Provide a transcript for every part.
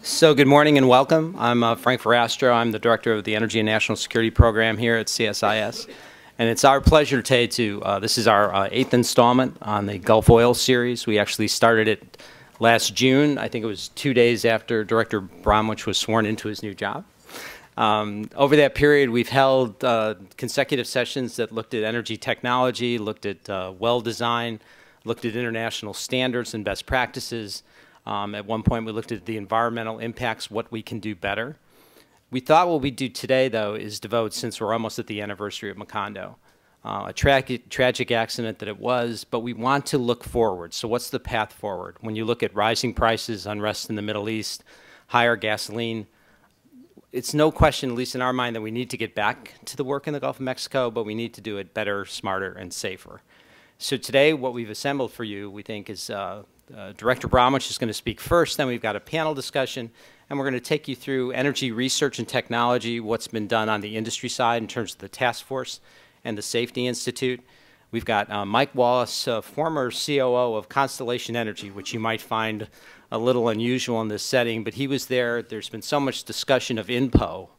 So good morning and welcome. I'm Frank Verastro. I'm the Director of the Energy and National Security Program here at CSIS. And it's our pleasure today this is our eighth installment on the Gulf Oil series. We actually started it last June. I think it was 2 days after Director Bromwich was sworn into his new job. Over that period, we've held consecutive sessions that looked at energy technology, looked at well design, looked at international standards and best practices. At one point, we looked at the environmental impacts, what we can do better. We thought what we'd do today, though, is devote, since we're almost at the anniversary of Macondo, a tragic accident that it was, but we want to look forward. So what's the path forward? When you look at rising prices, unrest in the Middle East, higher gasoline, it's no question, at least in our mind, that we need to get back to the work in the Gulf of Mexico, but we need to do it better, smarter, and safer. So today, what we've assembled for you, we think, is Director Bromwich is going to speak first, then we've got a panel discussion, and we're going to take you through energy research and technology, what's been done on the industry side in terms of the task force and the Safety Institute. We've got Mike Wallace, former COO of Constellation Energy, which you might find a little unusual in this setting, but he was there. There's been so much discussion of INPO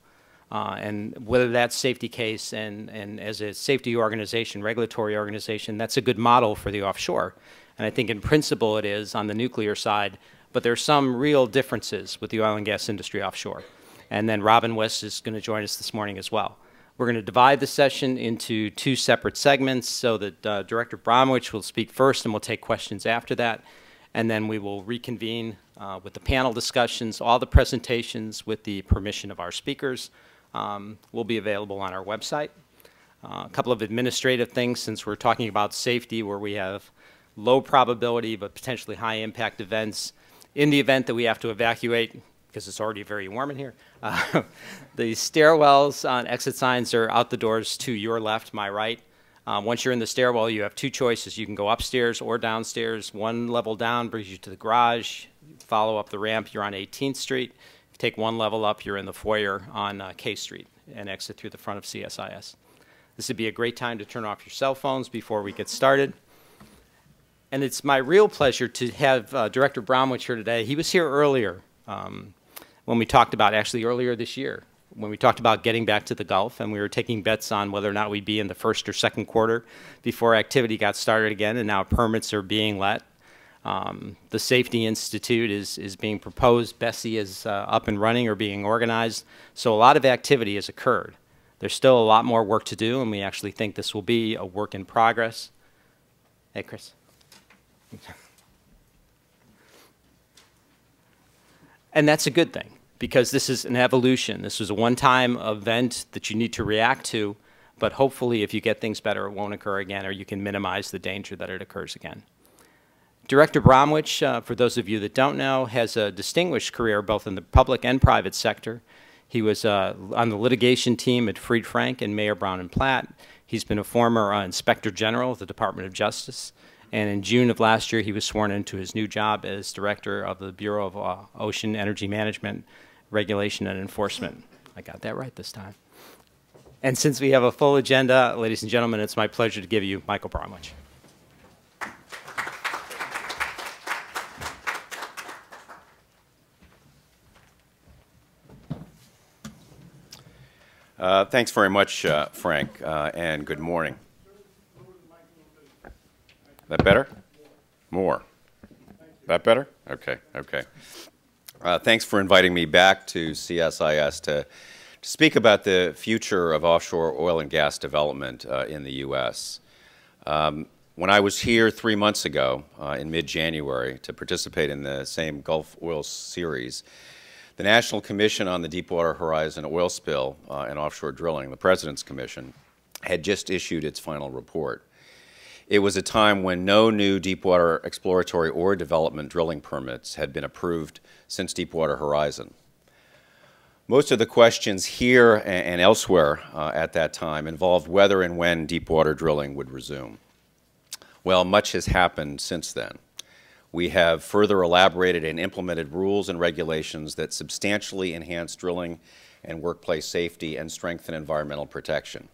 and whether that's safety case, and as a safety organization, regulatory organization, that's a good model for the offshore. And I think in principle it is on the nuclear side, but there are some real differences with the oil and gas industry offshore. And then Robin West is going to join us this morning as well. We're going to divide the session into two separate segments so that Director Bromwich will speak first and we'll take questions after that. And then we will reconvene with the panel discussions. All the presentations, with the permission of our speakers, will be available on our website. A couple of administrative things, since we're talking about safety, where we have low probability but potentially high impact events. In the event that we have to evacuate, because it's already very warm in here, the stairwells on exit signs are out the doors to your left, my right. Once you're in the stairwell, you have two choices. You can go upstairs or downstairs. One level down brings you to the garage. Follow up the ramp, you're on 18th Street. If you take one level up, you're in the foyer on K Street and exit through the front of CSIS. This would be a great time to turn off your cell phones before we get started. And it's my real pleasure to have Director Bromwich here today. He was here earlier when we talked about, actually earlier this year, when we talked about getting back to the Gulf, and we were taking bets on whether or not we'd be in the first or second quarter before activity got started again, and now permits are being let. The Safety Institute is being proposed. Bessie is up and running or being organized. So a lot of activity has occurred. There's still a lot more work to do, and we actually think this will be a work in progress. Hey, Chris. And that's a good thing, because this is an evolution. This was a one-time event that you need to react to, but hopefully if you get things better, it won't occur again, or you can minimize the danger that it occurs again. Director Bromwich, for those of you that don't know, has a distinguished career both in the public and private sector. He was on the litigation team at Fried Frank and Mayer Brown and Platt. He's been a former Inspector General of the Department of Justice. And in June of last year, he was sworn into his new job as Director of the Bureau of Ocean Energy Management, Regulation, and Enforcement. I got that right this time. And since we have a full agenda, ladies and gentlemen, it's my pleasure to give you Michael Bromwich. Thanks very much, Frank, and good morning. That better? More. That better? Okay, okay. Thanks for inviting me back to CSIS to speak about the future of offshore oil and gas development in the U.S. When I was here 3 months ago in mid-January to participate in the same Gulf Oil series, the National Commission on the Deepwater Horizon oil spill and offshore drilling, the President's Commission, had just issued its final report. It was a time when no new deepwater exploratory or development drilling permits had been approved since Deepwater Horizon. Most of the questions here and elsewhere at that time involved whether and when deepwater drilling would resume. Well, much has happened since then. We have further elaborated and implemented rules and regulations that substantially enhance drilling and workplace safety and strengthen environmental protection.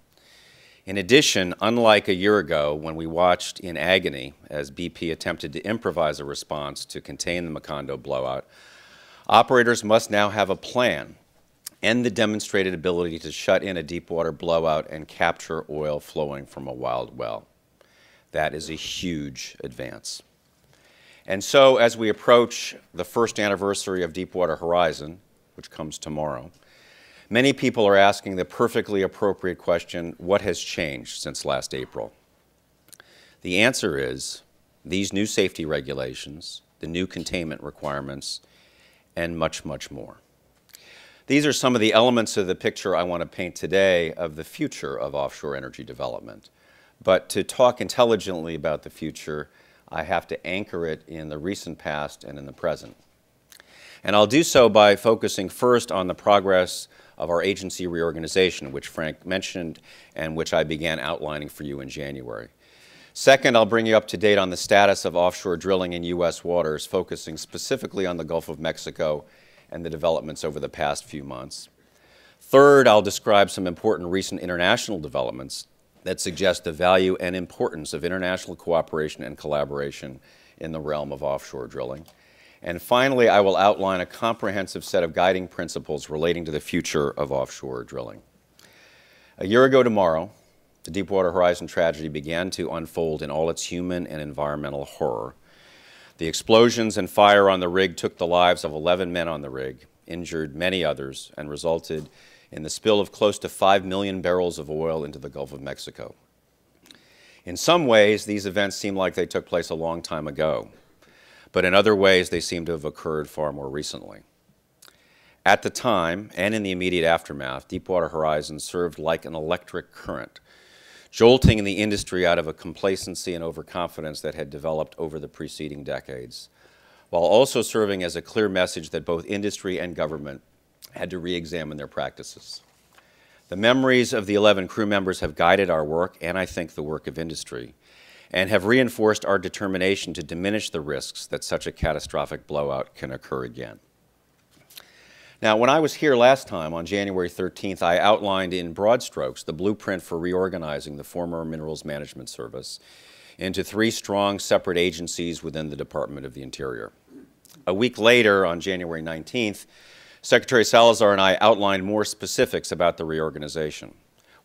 In addition, unlike a year ago when we watched in agony as BP attempted to improvise a response to contain the Macondo blowout, Operators must now have a plan and the demonstrated ability to shut in a deepwater blowout and capture oil flowing from a wild well. That is a huge advance. And so, as we approach the first anniversary of Deepwater Horizon, which comes tomorrow, many people are asking the perfectly appropriate question, what has changed since last April? The answer is these new safety regulations, the new containment requirements, and much, much more. These are some of the elements of the picture I want to paint today of the future of offshore energy development. But to talk intelligently about the future, I have to anchor it in the recent past and in the present. And I'll do so by focusing first on the progress of our agency reorganization, which Frank mentioned and which I began outlining for you in January. Second, I'll bring you up to date on the status of offshore drilling in U.S. waters, focusing specifically on the Gulf of Mexico and the developments over the past few months. Third, I'll describe some important recent international developments that suggest the value and importance of international cooperation and collaboration in the realm of offshore drilling. And finally, I will outline a comprehensive set of guiding principles relating to the future of offshore drilling. A year ago tomorrow, the Deepwater Horizon tragedy began to unfold in all its human and environmental horror. The explosions and fire on the rig took the lives of 11 men on the rig, injured many others, and resulted in the spill of close to 5 million barrels of oil into the Gulf of Mexico. In some ways, these events seem like they took place a long time ago, but in other ways, they seem to have occurred far more recently. At the time, and in the immediate aftermath, Deepwater Horizon served like an electric current, jolting the industry out of a complacency and overconfidence that had developed over the preceding decades, while also serving as a clear message that both industry and government had to re-examine their practices. The memories of the 11 crew members have guided our work, and I think the work of industry, and have reinforced our determination to diminish the risks that such a catastrophic blowout can occur again. Now, when I was here last time, on January 13th, I outlined in broad strokes the blueprint for reorganizing the former Minerals Management Service into 3 strong separate agencies within the Department of the Interior. A week later, on January 19th, Secretary Salazar and I outlined more specifics about the reorganization.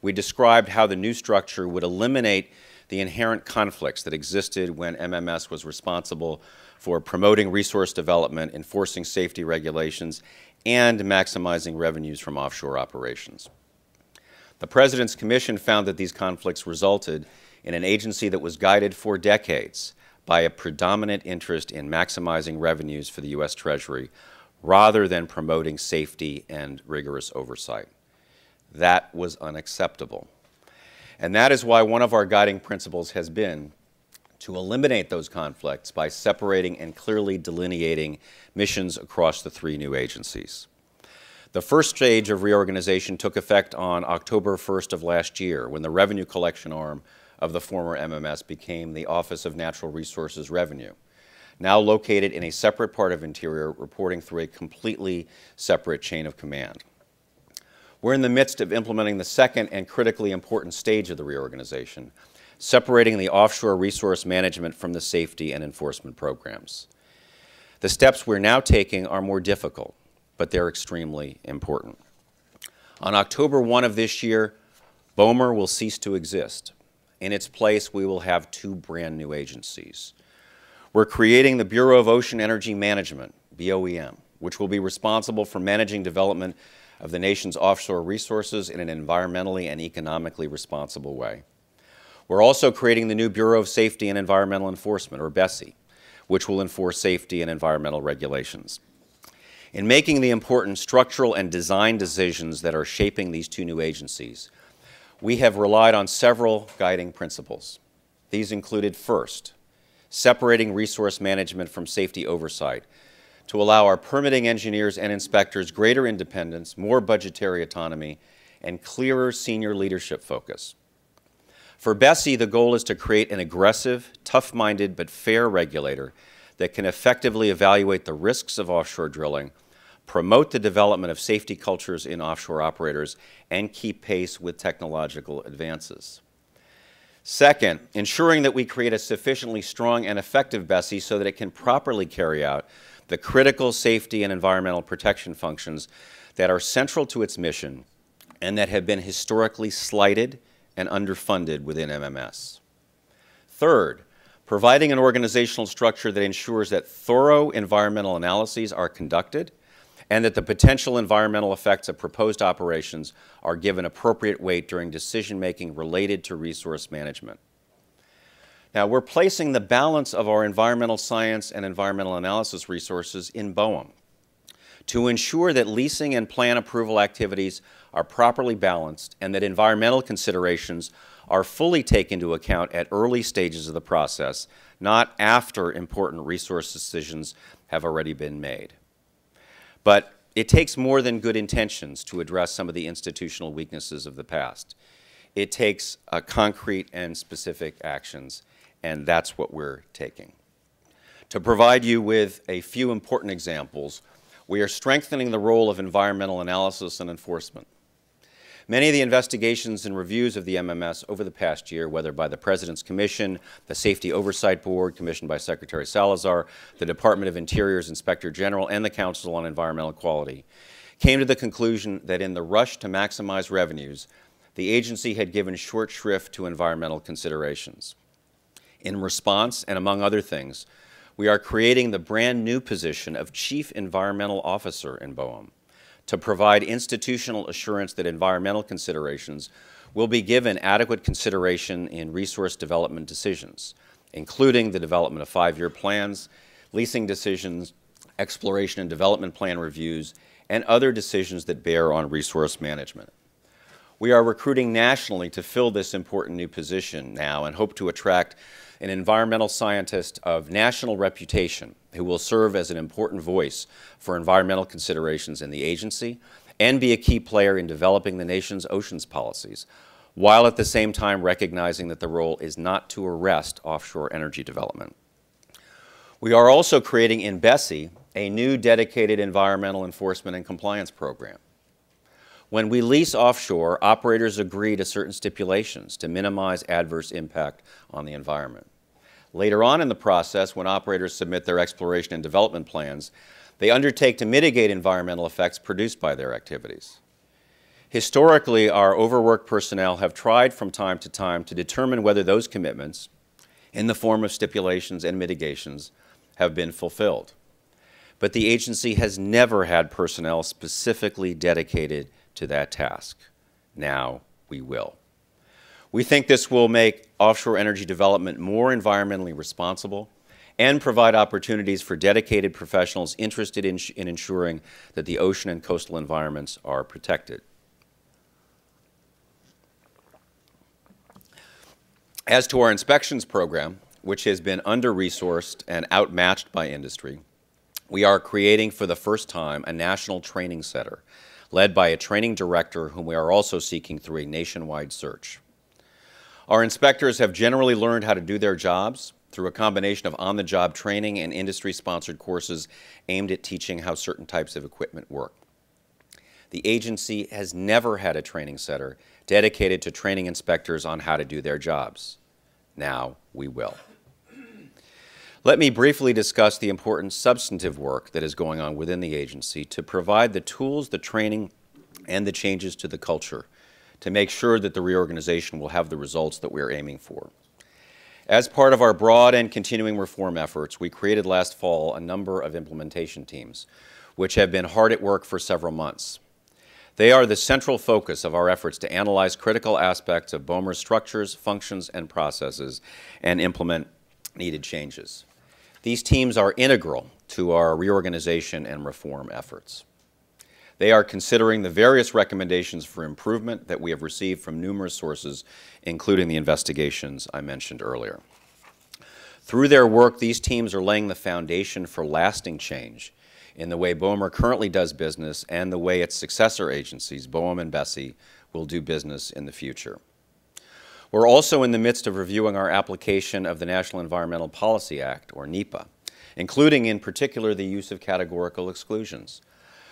We described how the new structure would eliminate the inherent conflicts that existed when MMS was responsible for promoting resource development, enforcing safety regulations, and maximizing revenues from offshore operations. The President's Commission found that these conflicts resulted in an agency that was guided for decades by a predominant interest in maximizing revenues for the U.S. Treasury rather than promoting safety and rigorous oversight. That was unacceptable. And that is why one of our guiding principles has been to eliminate those conflicts by separating and clearly delineating missions across the 3 new agencies. The first stage of reorganization took effect on October 1st of last year, when the revenue collection arm of the former MMS became the Office of Natural Resources Revenue, now located in a separate part of Interior, reporting through a completely separate chain of command. We're in the midst of implementing the second and critically important stage of the reorganization, separating the offshore resource management from the safety and enforcement programs. The steps we're now taking are more difficult, but they're extremely important. On October 1 of this year, BOEMR will cease to exist. In its place, we will have 2 brand new agencies. We're creating the Bureau of Ocean Energy Management, BOEM, which will be responsible for managing development of the nation's offshore resources in an environmentally and economically responsible way. We're also creating the new Bureau of Safety and Environmental Enforcement, or BSEE, which will enforce safety and environmental regulations. In making the important structural and design decisions that are shaping these 2 new agencies, we have relied on several guiding principles. These included, first, separating resource management from safety oversight to allow our permitting engineers and inspectors greater independence, more budgetary autonomy, and clearer senior leadership focus. For BSEE, the goal is to create an aggressive, tough-minded, but fair regulator that can effectively evaluate the risks of offshore drilling, promote the development of safety cultures in offshore operators, and keep pace with technological advances. Second, ensuring that we create a sufficiently strong and effective BSEE so that it can properly carry out the critical safety and environmental protection functions that are central to its mission and that have been historically slighted and underfunded within MMS. Third, providing an organizational structure that ensures that thorough environmental analyses are conducted and that the potential environmental effects of proposed operations are given appropriate weight during decision-making related to resource management. Now, we're placing the balance of our environmental science and environmental analysis resources in BOEM to ensure that leasing and plan approval activities are properly balanced and that environmental considerations are fully taken into account at early stages of the process, not after important resource decisions have already been made. But it takes more than good intentions to address some of the institutional weaknesses of the past. It takes concrete and specific actions, and that's what we're taking. To provide you with a few important examples, we are strengthening the role of environmental analysis and enforcement. Many of the investigations and reviews of the MMS over the past year, whether by the President's Commission, the Safety Oversight Board, commissioned by Secretary Salazar, the Department of Interior's Inspector General, and the Council on Environmental Quality, came to the conclusion that in the rush to maximize revenues, the agency had given short shrift to environmental considerations. In response, and among other things, we are creating the brand new position of Chief Environmental Officer in BOEM to provide institutional assurance that environmental considerations will be given adequate consideration in resource development decisions, including the development of 5-year plans, leasing decisions, exploration and development plan reviews, and other decisions that bear on resource management. We are recruiting nationally to fill this important new position now and hope to attract an environmental scientist of national reputation who will serve as an important voice for environmental considerations in the agency and be a key player in developing the nation's oceans policies, while at the same time recognizing that the role is not to arrest offshore energy development. We are also creating in BSEE a new dedicated environmental enforcement and compliance program. When we lease offshore, operators agree to certain stipulations to minimize adverse impact on the environment. Later on in the process, when operators submit their exploration and development plans, they undertake to mitigate environmental effects produced by their activities. Historically, our overworked personnel have tried from time to time to determine whether those commitments, in the form of stipulations and mitigations, have been fulfilled. But the agency has never had personnel specifically dedicated to that task. Now we will. We think this will make offshore energy development more environmentally responsible and provide opportunities for dedicated professionals interested in ensuring that the ocean and coastal environments are protected. As to our inspections program, which has been under-resourced and outmatched by industry, we are creating for the first time a national training center led by a training director whom we are also seeking through a nationwide search. Our inspectors have generally learned how to do their jobs through a combination of on-the-job training and industry-sponsored courses aimed at teaching how certain types of equipment work. The agency has never had a training center dedicated to training inspectors on how to do their jobs. Now we will. Let me briefly discuss the important substantive work that is going on within the agency to provide the tools, the training, and the changes to the culture to make sure that the reorganization will have the results that we are aiming for. As part of our broad and continuing reform efforts, we created last fall a number of implementation teams, which have been hard at work for several months. They are the central focus of our efforts to analyze critical aspects of BOEMR's structures, functions, and processes and implement needed changes. These teams are integral to our reorganization and reform efforts. They are considering the various recommendations for improvement that we have received from numerous sources, including the investigations I mentioned earlier. Through their work, these teams are laying the foundation for lasting change in the way BOEMR currently does business and the way its successor agencies, BOEM and BSEE, will do business in the future. We're also in the midst of reviewing our application of the National Environmental Policy Act, or NEPA, including in particular the use of categorical exclusions.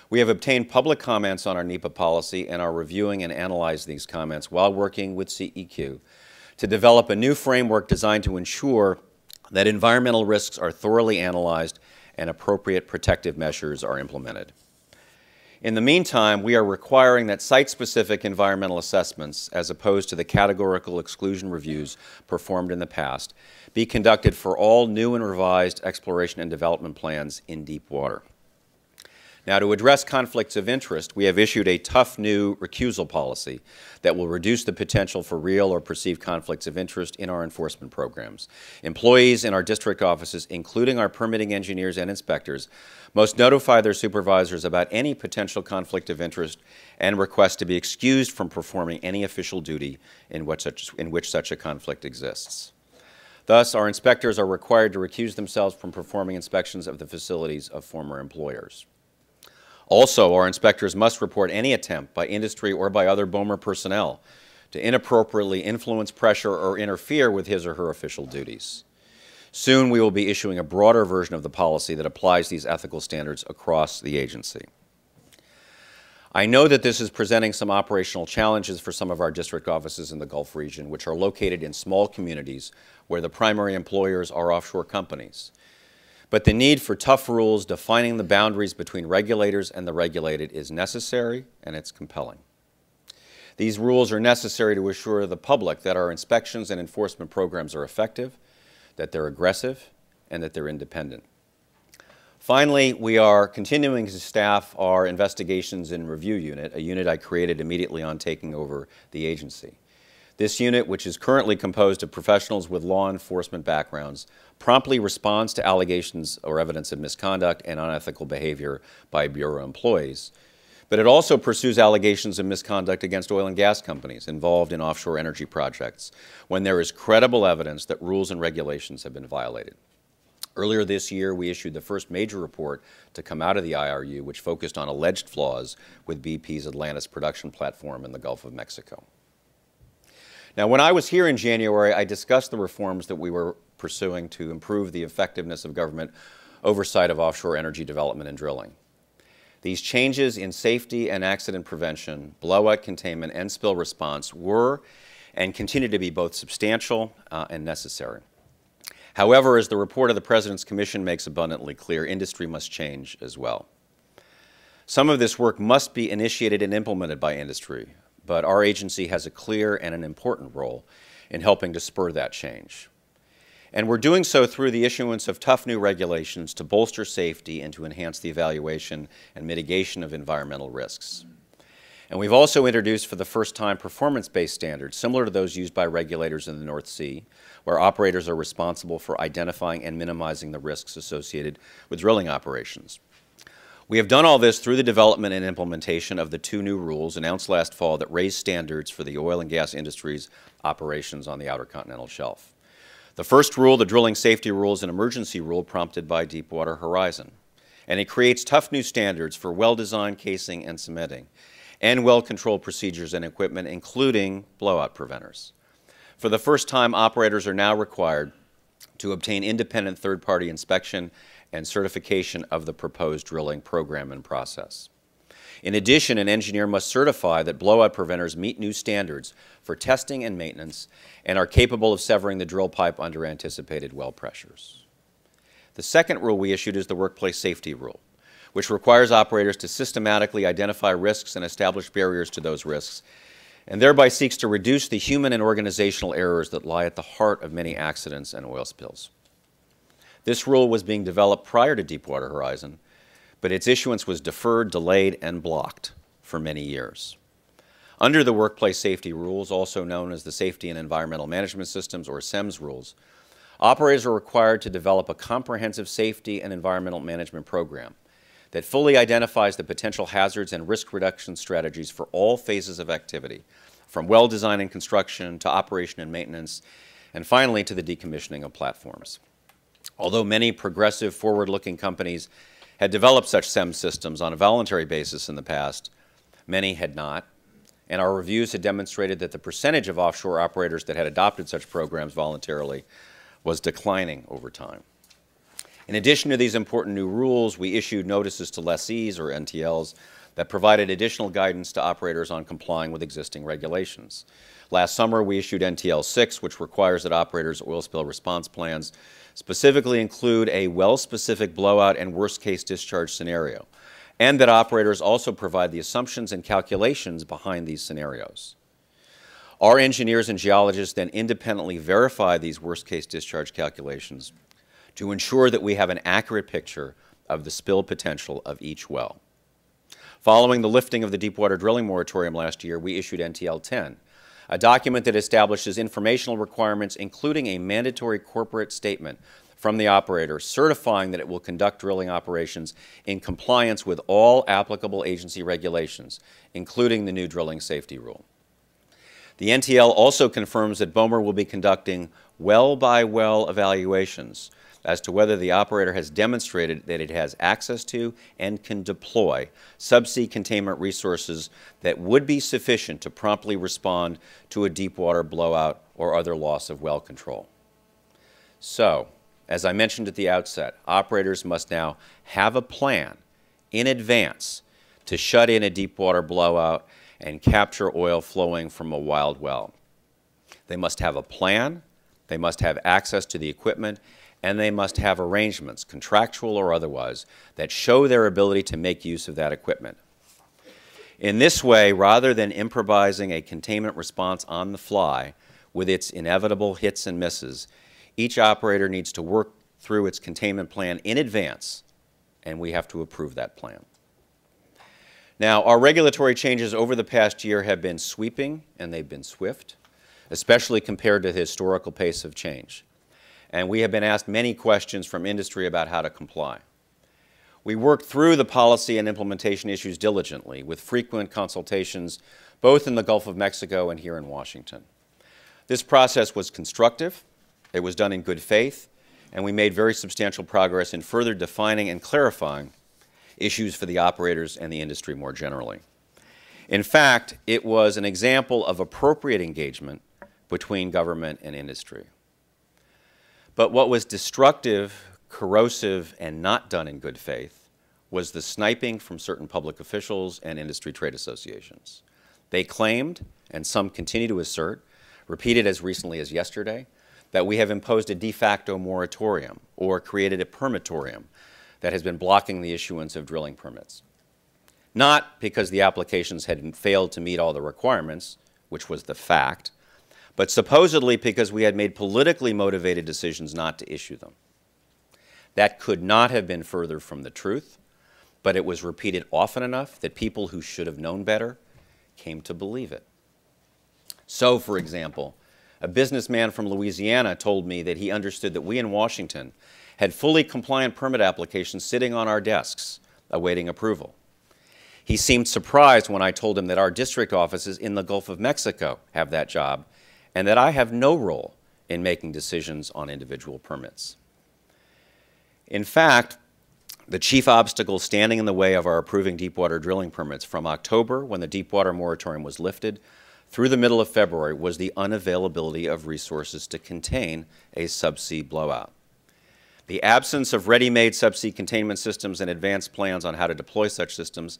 We have obtained public comments on our NEPA policy and are reviewing and analyzing these comments while working with CEQ to develop a new framework designed to ensure that environmental risks are thoroughly analyzed and appropriate protective measures are implemented. In the meantime, we are requiring that site-specific environmental assessments, as opposed to the categorical exclusion reviews performed in the past, be conducted for all new and revised exploration and development plans in deep water. Now, to address conflicts of interest, we have issued a tough new recusal policy that will reduce the potential for real or perceived conflicts of interest in our enforcement programs. Employees in our district offices, including our permitting engineers and inspectors, must notify their supervisors about any potential conflict of interest and request to be excused from performing any official duty in which such a conflict exists. Thus, our inspectors are required to recuse themselves from performing inspections of the facilities of former employers. Also, our inspectors must report any attempt by industry or by other BOMER personnel to inappropriately influence, pressure, or interfere with his or her official duties. Soon, we will be issuing a broader version of the policy that applies these ethical standards across the agency. I know that this is presenting some operational challenges for some of our district offices in the Gulf region, which are located in small communities where the primary employers are offshore companies. But the need for tough rules defining the boundaries between regulators and the regulated is necessary, and it's compelling. These rules are necessary to assure the public that our inspections and enforcement programs are effective, that they're aggressive, and that they're independent. Finally, we are continuing to staff our Investigations and Review Unit, a unit I created immediately on taking over the agency. This unit, which is currently composed of professionals with law enforcement backgrounds, promptly responds to allegations or evidence of misconduct and unethical behavior by Bureau employees. But it also pursues allegations of misconduct against oil and gas companies involved in offshore energy projects when there is credible evidence that rules and regulations have been violated. Earlier this year, we issued the first major report to come out of the IRU, which focused on alleged flaws with BP's Atlantis production platform in the Gulf of Mexico. Now, when I was here in January, I discussed the reforms that we were pursuing to improve the effectiveness of government oversight of offshore energy development and drilling. These changes in safety and accident prevention, blowout containment, and spill response were and continue to be both substantial and necessary. However, as the report of the President's Commission makes abundantly clear, industry must change as well. Some of this work must be initiated and implemented by industry, but our agency has a clear and an important role in helping to spur that change. And we're doing so through the issuance of tough new regulations to bolster safety and to enhance the evaluation and mitigation of environmental risks. And we've also introduced for the first time performance-based standards similar to those used by regulators in the North Sea, where operators are responsible for identifying and minimizing the risks associated with drilling operations. We have done all this through the development and implementation of the two new rules announced last fall that raise standards for the oil and gas industry's operations on the Outer Continental Shelf. The first rule, the Drilling Safety Rule, is an emergency rule prompted by Deepwater Horizon, and it creates tough new standards for well-designed casing and cementing, and well-controlled procedures and equipment, including blowout preventers. For the first time, operators are now required to obtain independent third-party inspection and certification of the proposed drilling program and process. In addition, an engineer must certify that blowout preventers meet new standards for testing and maintenance and are capable of severing the drill pipe under anticipated well pressures. The second rule we issued is the Workplace Safety Rule, which requires operators to systematically identify risks and establish barriers to those risks, and thereby seeks to reduce the human and organizational errors that lie at the heart of many accidents and oil spills. This rule was being developed prior to Deepwater Horizon, but its issuance was deferred, delayed, and blocked for many years. Under the Workplace Safety Rules, also known as the Safety and Environmental Management Systems, or SEMS rules, operators are required to develop a comprehensive safety and environmental management program that fully identifies the potential hazards and risk reduction strategies for all phases of activity, from well design and construction to operation and maintenance, and finally to the decommissioning of platforms. Although many progressive, forward-looking companies had developed such SEM systems on a voluntary basis in the past, many had not, and our reviews had demonstrated that the percentage of offshore operators that had adopted such programs voluntarily was declining over time. In addition to these important new rules, we issued notices to lessees, or NTLs, that provided additional guidance to operators on complying with existing regulations. Last summer, we issued NTL 6, which requires that operators' oil spill response plans specifically include a well-specific blowout and worst-case discharge scenario, and that operators also provide the assumptions and calculations behind these scenarios. Our engineers and geologists then independently verify these worst-case discharge calculations to ensure that we have an accurate picture of the spill potential of each well. Following the lifting of the deepwater drilling moratorium last year, we issued NTL 10, a document that establishes informational requirements, including a mandatory corporate statement from the operator certifying that it will conduct drilling operations in compliance with all applicable agency regulations, including the new drilling safety rule. The NTL also confirms that BOMR will be conducting well-by-well evaluations as to whether the operator has demonstrated that it has access to and can deploy subsea containment resources that would be sufficient to promptly respond to a deepwater blowout or other loss of well control. So, as I mentioned at the outset, operators must now have a plan in advance to shut in a deepwater blowout and capture oil flowing from a wild well. They must have a plan, they must have access to the equipment, and they must have arrangements, contractual or otherwise, that show their ability to make use of that equipment. In this way, rather than improvising a containment response on the fly with its inevitable hits and misses, each operator needs to work through its containment plan in advance, and we have to approve that plan. Now, our regulatory changes over the past year have been sweeping and they've been swift, especially compared to the historical pace of change. And we have been asked many questions from industry about how to comply. We worked through the policy and implementation issues diligently with frequent consultations both in the Gulf of Mexico and here in Washington. This process was constructive, it was done in good faith, and we made very substantial progress in further defining and clarifying issues for the operators and the industry more generally. In fact, it was an example of appropriate engagement between government and industry. But what was destructive, corrosive, and not done in good faith was the sniping from certain public officials and industry trade associations. They claimed, and some continue to assert, repeated as recently as yesterday, that we have imposed a de facto moratorium or created a permitorium that has been blocking the issuance of drilling permits. Not because the applications had failed to meet all the requirements, which was the fact, but supposedly because we had made politically motivated decisions not to issue them. That could not have been further from the truth, but it was repeated often enough that people who should have known better came to believe it. So, for example, a businessman from Louisiana told me that he understood that we in Washington had fully compliant permit applications sitting on our desks awaiting approval. He seemed surprised when I told him that our district offices in the Gulf of Mexico have that job and that I have no role in making decisions on individual permits. In fact, the chief obstacle standing in the way of our approving deepwater drilling permits from October, when the deepwater moratorium was lifted, through the middle of February was the unavailability of resources to contain a subsea blowout. The absence of ready-made subsea containment systems and advanced plans on how to deploy such systems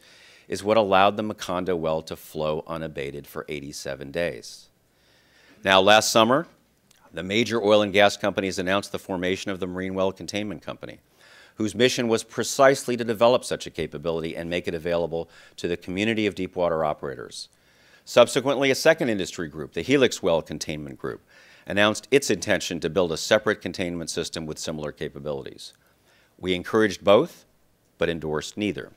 is what allowed the Macondo well to flow unabated for 87 days. Now, last summer, the major oil and gas companies announced the formation of the Marine Well Containment Company, whose mission was precisely to develop such a capability and make it available to the community of deepwater operators. Subsequently, a second industry group, the Helix Well Containment Group, announced its intention to build a separate containment system with similar capabilities. We encouraged both, but endorsed neither.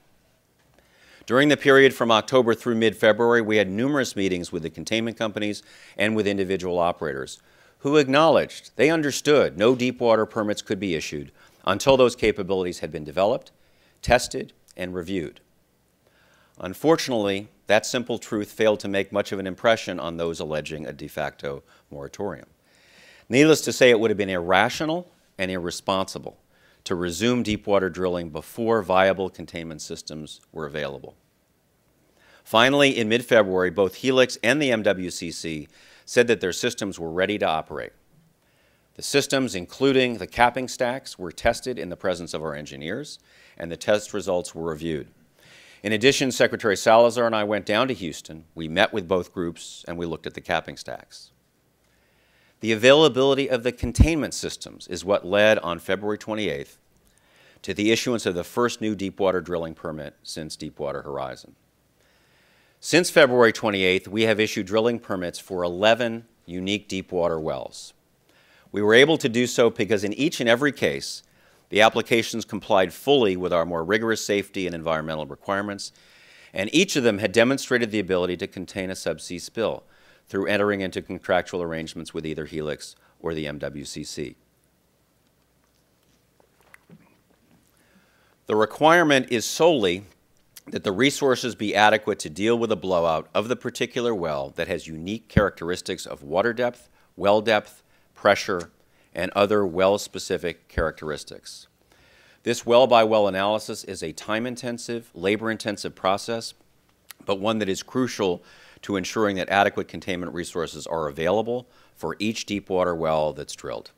During the period from October through mid-February, we had numerous meetings with the containment companies and with individual operators who acknowledged they understood no deepwater permits could be issued until those capabilities had been developed, tested, and reviewed. Unfortunately, that simple truth failed to make much of an impression on those alleging a de facto moratorium. Needless to say, it would have been irrational and irresponsible to resume deepwater drilling before viable containment systems were available. Finally, in mid-February, both Helix and the MWCC said that their systems were ready to operate. The systems, including the capping stacks, were tested in the presence of our engineers, and the test results were reviewed. In addition, Secretary Salazar and I went down to Houston. We met with both groups, and we looked at the capping stacks. The availability of the containment systems is what led on February 28th to the issuance of the first new deepwater drilling permit since Deepwater Horizon. Since February 28th, we have issued drilling permits for 11 unique deepwater wells. We were able to do so because in each and every case, the applications complied fully with our more rigorous safety and environmental requirements, and each of them had demonstrated the ability to contain a subsea spill through entering into contractual arrangements with either Helix or the MWCC. The requirement is solely that the resources be adequate to deal with a blowout of the particular well that has unique characteristics of water depth, well depth, pressure, and other well-specific characteristics. This well-by-well analysis is a time-intensive, labor-intensive process, but one that is crucial to ensuring that adequate containment resources are available for each deepwater well that's drilled.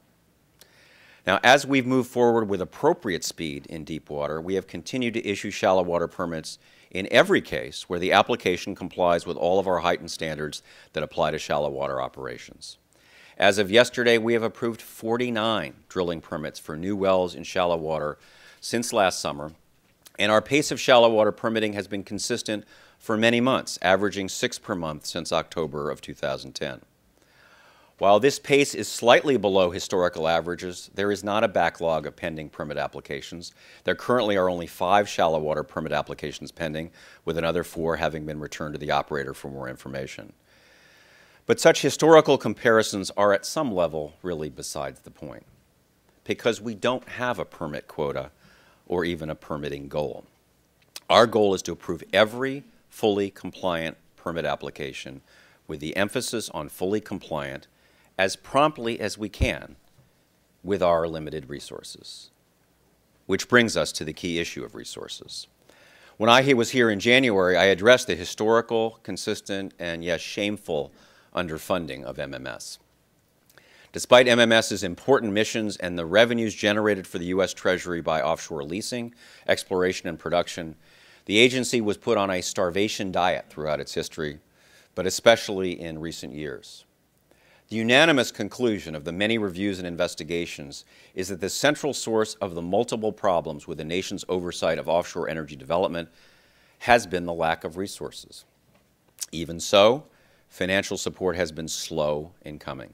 Now, as we've moved forward with appropriate speed in deepwater, we have continued to issue shallow water permits in every case where the application complies with all of our heightened standards that apply to shallow water operations. As of yesterday, we have approved 49 drilling permits for new wells in shallow water since last summer, and our pace of shallow water permitting has been consistent for many months, averaging 6 per month since October of 2010. While this pace is slightly below historical averages, there is not a backlog of pending permit applications. There currently are only 5 shallow water permit applications pending, with another 4 having been returned to the operator for more information. But such historical comparisons are at some level really besides the point, because we don't have a permit quota or even a permitting goal. Our goal is to approve every fully compliant permit application with the emphasis on fully compliant as promptly as we can with our limited resources. Which brings us to the key issue of resources. When I was here in January, I addressed the historical, consistent, and yes, shameful underfunding of MMS. Despite MMS's important missions and the revenues generated for the U.S. Treasury by offshore leasing, exploration, and production, the agency was put on a starvation diet throughout its history, but especially in recent years. The unanimous conclusion of the many reviews and investigations is that the central source of the multiple problems with the nation's oversight of offshore energy development has been the lack of resources. Even so, financial support has been slow in coming.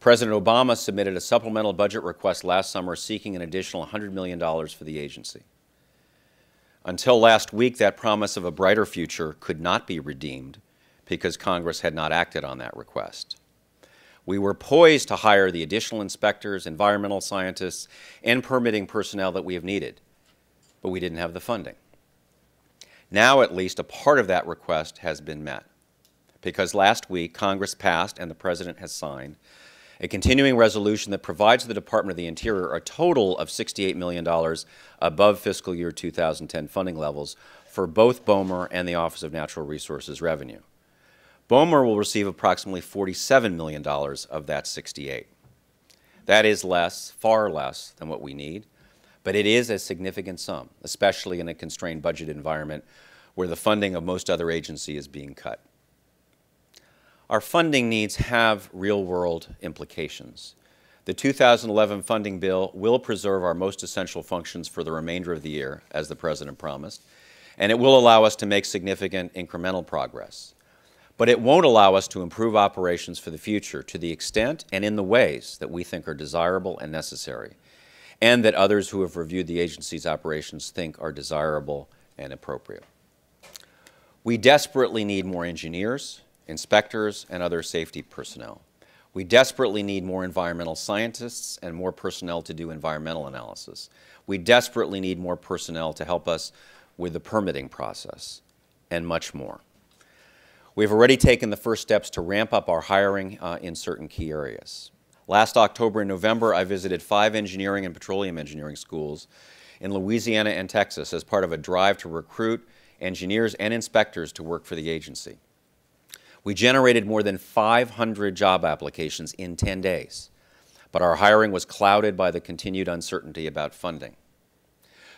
President Obama submitted a supplemental budget request last summer seeking an additional $100 million for the agency. Until last week, that promise of a brighter future could not be redeemed because Congress had not acted on that request. We were poised to hire the additional inspectors, environmental scientists, and permitting personnel that we have needed, but we didn't have the funding. Now, at least, a part of that request has been met, because last week Congress passed and the President has signed a continuing resolution that provides the Department of the Interior a total of $68 million above fiscal year 2010 funding levels for both BOMR and the Office of Natural Resources Revenue. BOMR will receive approximately $47 million of that 68. That is less, far less than what we need, but it is a significant sum, especially in a constrained budget environment where the funding of most other agencies is being cut. Our funding needs have real-world implications. The 2011 funding bill will preserve our most essential functions for the remainder of the year, as the President promised, and it will allow us to make significant incremental progress. But it won't allow us to improve operations for the future to the extent and in the ways that we think are desirable and necessary, and that others who have reviewed the agency's operations think are desirable and appropriate. We desperately need more engineers, inspectors, and other safety personnel. We desperately need more environmental scientists and more personnel to do environmental analysis. We desperately need more personnel to help us with the permitting process, and much more. We've already taken the first steps to ramp up our hiring in certain key areas. Last October and November, I visited 5 engineering and petroleum engineering schools in Louisiana and Texas as part of a drive to recruit engineers and inspectors to work for the agency. We generated more than 500 job applications in 10 days, but our hiring was clouded by the continued uncertainty about funding.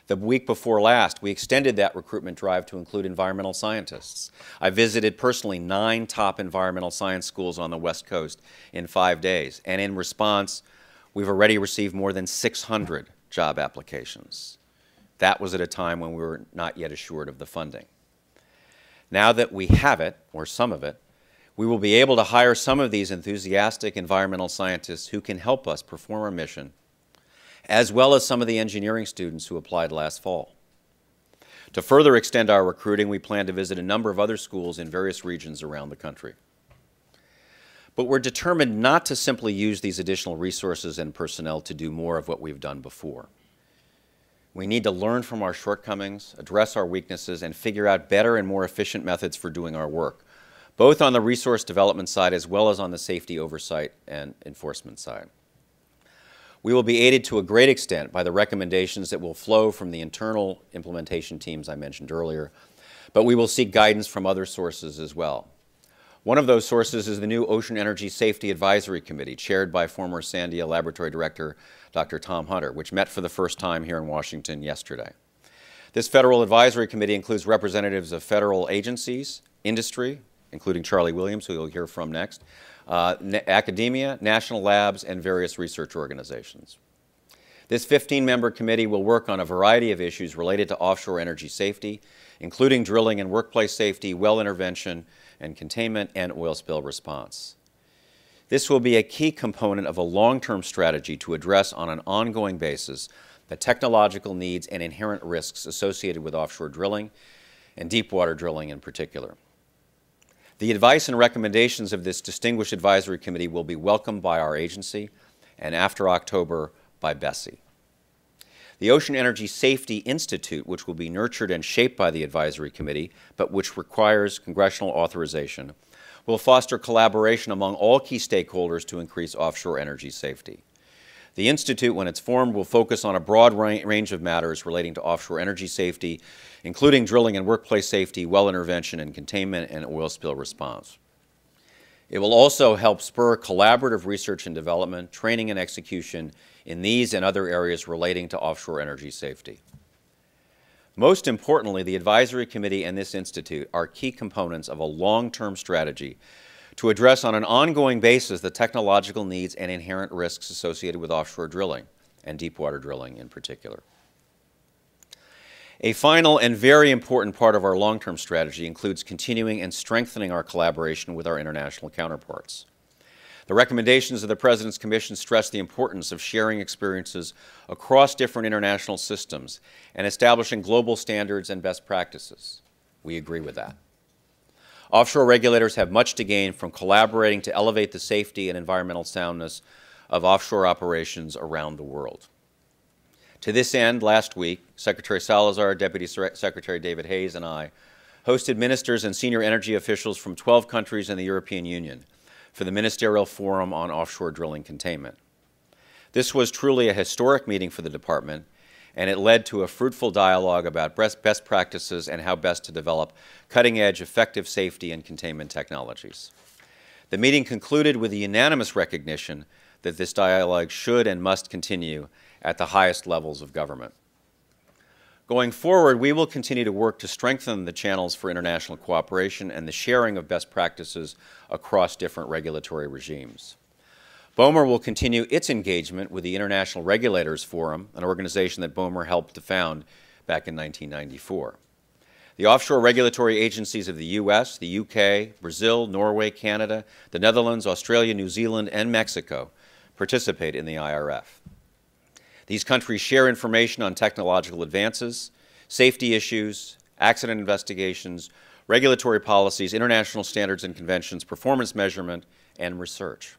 The week before last, we extended that recruitment drive to include environmental scientists. I visited personally 9 top environmental science schools on the West Coast in 5 days, and in response, we've already received more than 600 job applications. That was at a time when we were not yet assured of the funding. Now that we have it, or some of it, we will be able to hire some of these enthusiastic environmental scientists who can help us perform our mission, as well as some of the engineering students who applied last fall. To further extend our recruiting, we plan to visit a number of other schools in various regions around the country. But we're determined not to simply use these additional resources and personnel to do more of what we've done before. We need to learn from our shortcomings, address our weaknesses, and figure out better and more efficient methods for doing our work, both on the resource development side as well as on the safety oversight and enforcement side. We will be aided to a great extent by the recommendations that will flow from the internal implementation teams I mentioned earlier, but we will seek guidance from other sources as well. One of those sources is the new Ocean Energy Safety Advisory Committee, chaired by former Sandia Laboratory Director Dr. Tom Hunter, which met for the first time here in Washington yesterday. This Federal Advisory Committee includes representatives of federal agencies, industry, including Charlie Williams, who you'll hear from next, academia, national labs, and various research organizations. This 15-member committee will work on a variety of issues related to offshore energy safety, including drilling and workplace safety, well intervention and containment, and oil spill response. This will be a key component of a long-term strategy to address on an ongoing basis the technological needs and inherent risks associated with offshore drilling and deepwater drilling in particular. The advice and recommendations of this distinguished advisory committee will be welcomed by our agency and after October by BSEE. The Ocean Energy Safety Institute, which will be nurtured and shaped by the advisory committee, but which requires congressional authorization, will foster collaboration among all key stakeholders to increase offshore energy safety. The Institute, when it's formed, will focus on a broad range of matters relating to offshore energy safety, including drilling and workplace safety, well intervention and containment, and oil spill response. It will also help spur collaborative research and development, training and execution in these and other areas relating to offshore energy safety. Most importantly, the Advisory Committee and this institute are key components of a long-term strategy to address on an ongoing basis the technological needs and inherent risks associated with offshore drilling, and deepwater drilling in particular. A final and very important part of our long-term strategy includes continuing and strengthening our collaboration with our international counterparts. The recommendations of the President's Commission stress the importance of sharing experiences across different international systems and establishing global standards and best practices. We agree with that. Offshore regulators have much to gain from collaborating to elevate the safety and environmental soundness of offshore operations around the world. To this end, last week, Secretary Salazar, Deputy Secretary David Hayes, and I hosted ministers and senior energy officials from 12 countries in the European Union for the Ministerial Forum on Offshore Drilling Containment. This was truly a historic meeting for the Department, and it led to a fruitful dialogue about best practices and how best to develop cutting-edge, effective safety and containment technologies. The meeting concluded with a unanimous recognition that this dialogue should and must continue at the highest levels of government. Going forward, we will continue to work to strengthen the channels for international cooperation and the sharing of best practices across different regulatory regimes. BOMER will continue its engagement with the International Regulators Forum, an organization that BOMER helped to found back in 1994. The offshore regulatory agencies of the U.S., the UK, Brazil, Norway, Canada, the Netherlands, Australia, New Zealand, and Mexico participate in the IRF. These countries share information on technological advances, safety issues, accident investigations, regulatory policies, international standards and conventions, performance measurement, and research.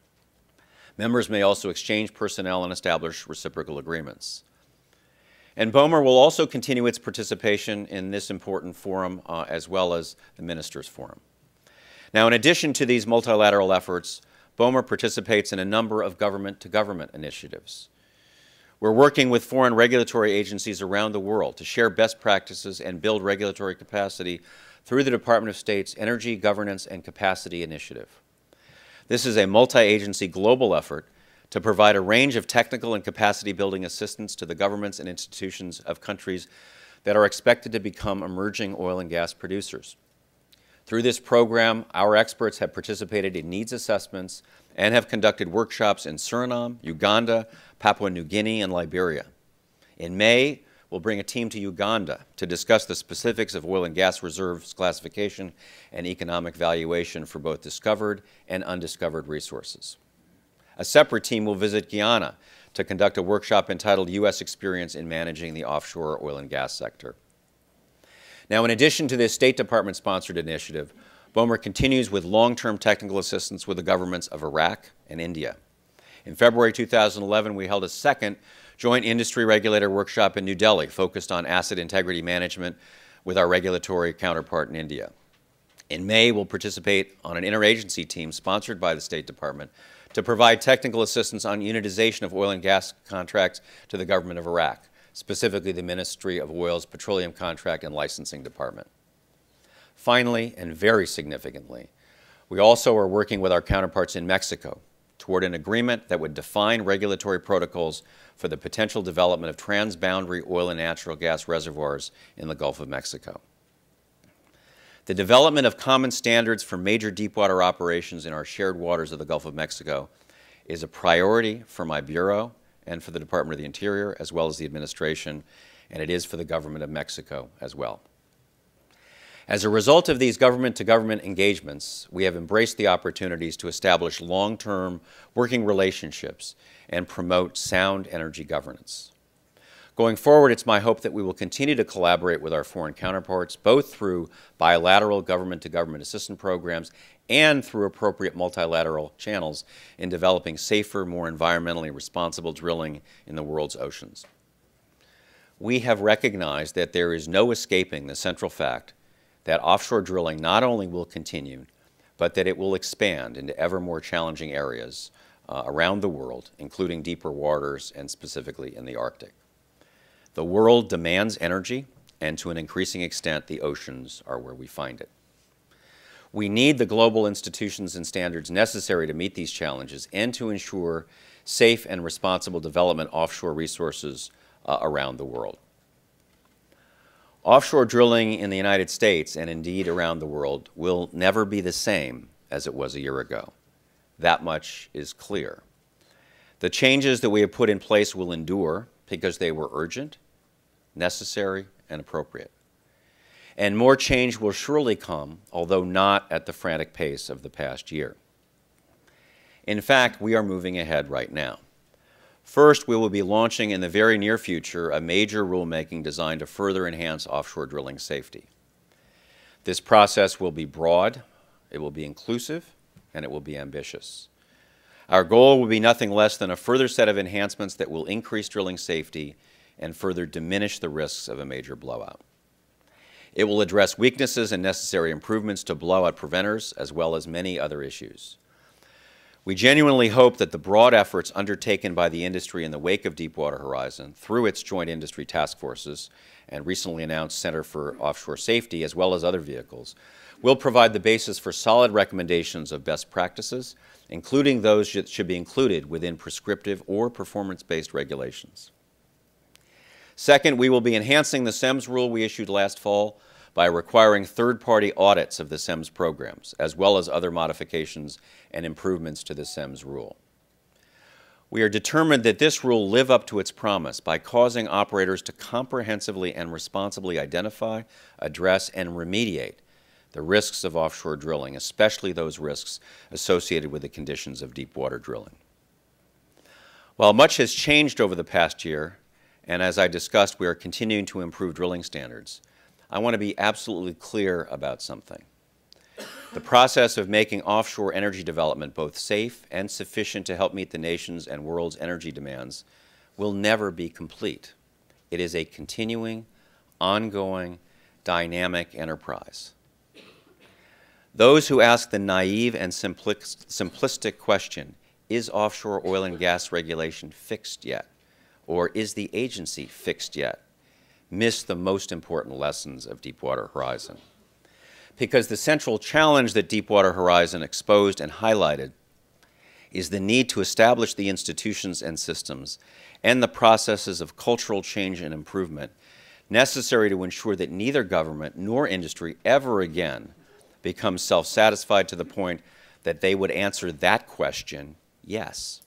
Members may also exchange personnel and establish reciprocal agreements. And BOMER will also continue its participation in this important forum as well as the Ministers' Forum. Now, in addition to these multilateral efforts, BOMER participates in a number of government-to-government initiatives. We're working with foreign regulatory agencies around the world to share best practices and build regulatory capacity through the Department of State's Energy, Governance, and Capacity Initiative. This is a multi-agency global effort to provide a range of technical and capacity building assistance to the governments and institutions of countries that are expected to become emerging oil and gas producers. Through this program, our experts have participated in needs assessments and have conducted workshops in Suriname, Uganda, Papua New Guinea, and Liberia. In May, we'll bring a team to Uganda to discuss the specifics of oil and gas reserves classification and economic valuation for both discovered and undiscovered resources. A separate team will visit Guyana to conduct a workshop entitled U.S. Experience in Managing the Offshore Oil and Gas Sector. Now, in addition to this State Department-sponsored initiative, BOMER continues with long-term technical assistance with the governments of Iraq and India. In February 2011, we held a second joint industry regulator workshop in New Delhi focused on asset integrity management with our regulatory counterpart in India. In May, we'll participate on an interagency team sponsored by the State Department to provide technical assistance on unitization of oil and gas contracts to the government of Iraq, specifically the Ministry of Oil's Petroleum Contract and Licensing Department. Finally, and very significantly, we also are working with our counterparts in Mexico toward an agreement that would define regulatory protocols for the potential development of transboundary oil and natural gas reservoirs in the Gulf of Mexico. The development of common standards for major deepwater operations in our shared waters of the Gulf of Mexico is a priority for my Bureau and for the Department of the Interior, as well as the administration, and it is for the government of Mexico as well. As a result of these government-to-government engagements, we have embraced the opportunities to establish long-term working relationships and promote sound energy governance. Going forward, it's my hope that we will continue to collaborate with our foreign counterparts, both through bilateral government-to-government assistance programs and through appropriate multilateral channels in developing safer, more environmentally responsible drilling in the world's oceans. We have recognized that there is no escaping the central fact that offshore drilling not only will continue, but that it will expand into ever more challenging areas around the world, including deeper waters and specifically in the Arctic. The world demands energy, and to an increasing extent, the oceans are where we find it. We need the global institutions and standards necessary to meet these challenges and to ensure safe and responsible development offshore resources around the world. Offshore drilling in the United States, and indeed around the world, will never be the same as it was a year ago. That much is clear. The changes that we have put in place will endure because they were urgent, necessary, and appropriate. And more change will surely come, although not at the frantic pace of the past year. In fact, we are moving ahead right now. First, we will be launching in the very near future a major rulemaking designed to further enhance offshore drilling safety. This process will be broad, it will be inclusive, and it will be ambitious. Our goal will be nothing less than a further set of enhancements that will increase drilling safety and further diminish the risks of a major blowout. It will address weaknesses and necessary improvements to blowout preventers, as well as many other issues. We genuinely hope that the broad efforts undertaken by the industry in the wake of Deepwater Horizon through its joint industry task forces and recently announced Center for Offshore Safety, as well as other vehicles, will provide the basis for solid recommendations of best practices, including those that should be included within prescriptive or performance-based regulations. Second, we will be enhancing the SEMS rule we issued last fall by requiring third-party audits of the SEMS programs, as well as other modifications and improvements to the SEMS rule. We are determined that this rule live up to its promise by causing operators to comprehensively and responsibly identify, address, and remediate the risks of offshore drilling, especially those risks associated with the conditions of deepwater drilling. While much has changed over the past year, and as I discussed, we are continuing to improve drilling standards, I want to be absolutely clear about something. The process of making offshore energy development both safe and sufficient to help meet the nation's and world's energy demands will never be complete. It is a continuing, ongoing, dynamic enterprise. Those who ask the naive and simplistic question, is offshore oil and gas regulation fixed yet? Or is the agency fixed yet? Miss the most important lessons of Deepwater Horizon. Because the central challenge that Deepwater Horizon exposed and highlighted is the need to establish the institutions and systems and the processes of cultural change and improvement necessary to ensure that neither government nor industry ever again becomes self-satisfied to the point that they would answer that question, yes.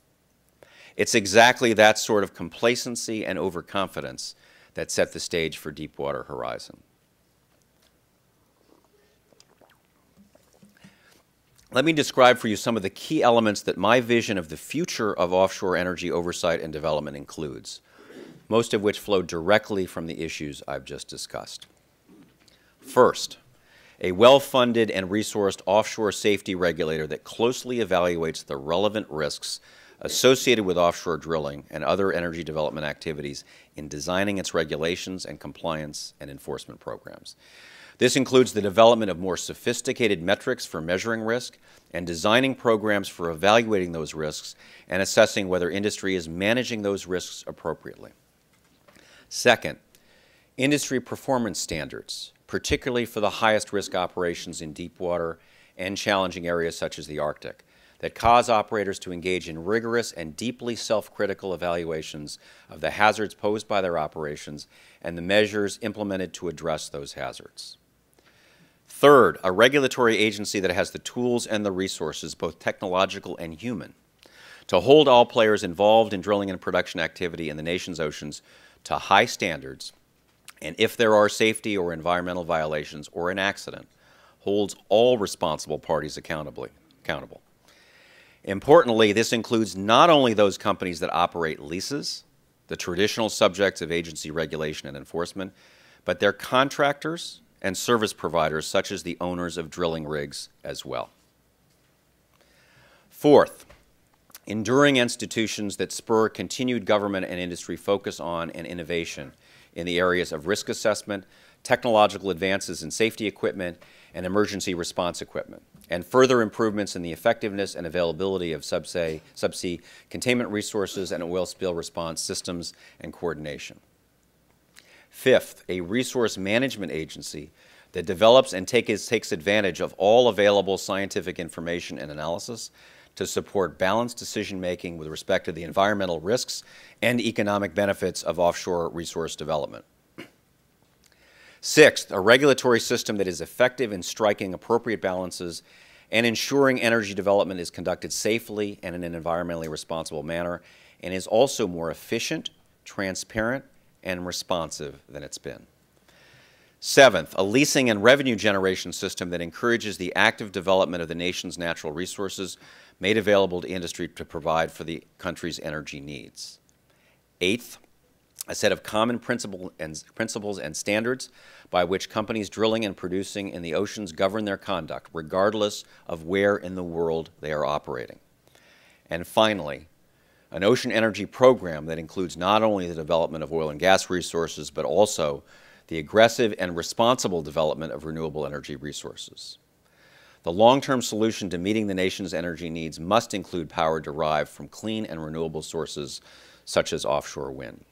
It's exactly that sort of complacency and overconfidence that set the stage for Deepwater Horizon. Let me describe for you some of the key elements that my vision of the future of offshore energy oversight and development includes, most of which flow directly from the issues I've just discussed. First, a well-funded and resourced offshore safety regulator that closely evaluates the relevant risks associated with offshore drilling and other energy development activities in designing its regulations and compliance and enforcement programs. This includes the development of more sophisticated metrics for measuring risk and designing programs for evaluating those risks and assessing whether industry is managing those risks appropriately. Second, industry performance standards, particularly for the highest risk operations in deep water and challenging areas such as the Arctic, that cause operators to engage in rigorous and deeply self-critical evaluations of the hazards posed by their operations and the measures implemented to address those hazards. Third, a regulatory agency that has the tools and the resources, both technological and human, to hold all players involved in drilling and production activity in the nation's oceans to high standards, and if there are safety or environmental violations or an accident, holds all responsible parties accountable. Importantly, this includes not only those companies that operate leases, the traditional subjects of agency regulation and enforcement, but their contractors and service providers such as the owners of drilling rigs as well. Fourth, enduring institutions that spur continued government and industry focus on and innovation in the areas of risk assessment, technological advances in safety equipment, and response equipment, and further improvements in the effectiveness and availability of subsea containment resources and oil spill response systems and coordination. Fifth, a resource management agency that develops and takes advantage of all available scientific information and analysis to support balanced decision-making with respect to the environmental risks and economic benefits of offshore resource development. Sixth, a regulatory system that is effective in striking appropriate balances and ensuring energy development is conducted safely and in an environmentally responsible manner, and is also more efficient, transparent, and responsive than it's been. Seventh, a leasing and revenue generation system that encourages the active development of the nation's natural resources made available to industry to provide for the country's energy needs. Eighth, a set of common principles and standards by which companies drilling and producing in the oceans govern their conduct, regardless of where in the world they are operating. And finally, an ocean energy program that includes not only the development of oil and gas resources, but also the aggressive and responsible development of renewable energy resources. The long-term solution to meeting the nation's energy needs must include power derived from clean and renewable sources such as offshore wind.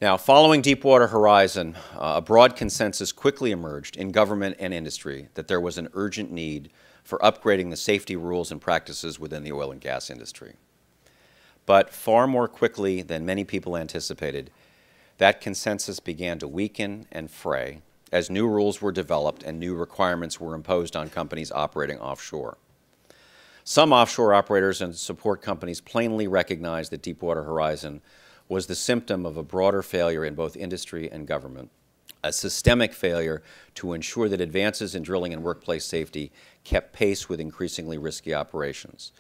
Now, following Deepwater Horizon, a broad consensus quickly emerged in government and industry that there was an urgent need for upgrading the safety rules and practices within the oil and gas industry. But far more quickly than many people anticipated, that consensus began to weaken and fray as new rules were developed and new requirements were imposed on companies operating offshore. Some offshore operators and support companies plainly recognized that Deepwater Horizon was the symptom of a broader failure in both industry and government, a systemic failure to ensure that advances in drilling and workplace safety kept pace with increasingly risky operations.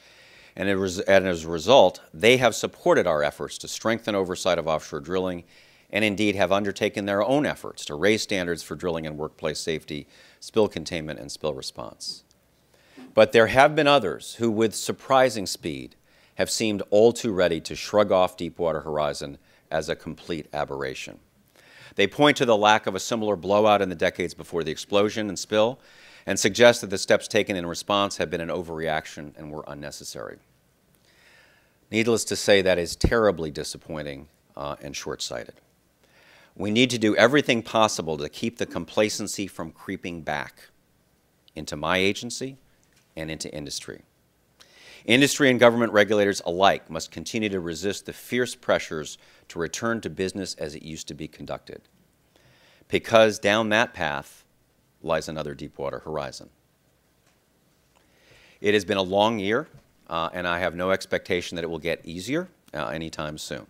And as a result, they have supported our efforts to strengthen oversight of offshore drilling and indeed have undertaken their own efforts to raise standards for drilling and workplace safety, spill containment, and spill response. But there have been others who, with surprising speed, have seemed all too ready to shrug off Deepwater Horizon as a complete aberration. They point to the lack of a similar blowout in the decades before the explosion and spill and suggest that the steps taken in response have been an overreaction and were unnecessary. Needless to say, that is terribly disappointing and short-sighted. We need to do everything possible to keep the complacency from creeping back into my agency and into industry. Industry and government regulators alike must continue to resist the fierce pressures to return to business as it used to be conducted, because down that path lies another Deepwater Horizon. It has been a long year, and I have no expectation that it will get easier anytime soon.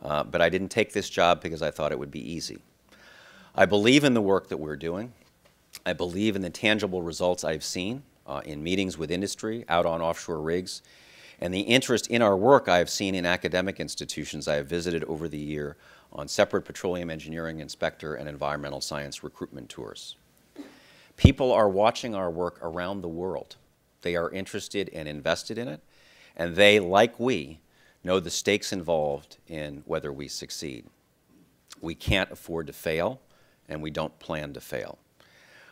But I didn't take this job because I thought it would be easy. I believe in the work that we're doing. I believe in the tangible results I've seen in meetings with industry, out on offshore rigs, and the interest in our work I have seen in academic institutions I have visited over the year on separate petroleum engineering inspector and environmental science recruitment tours. People are watching our work around the world. They are interested and invested in it, and they, like we, know the stakes involved in whether we succeed. We can't afford to fail, and we don't plan to fail.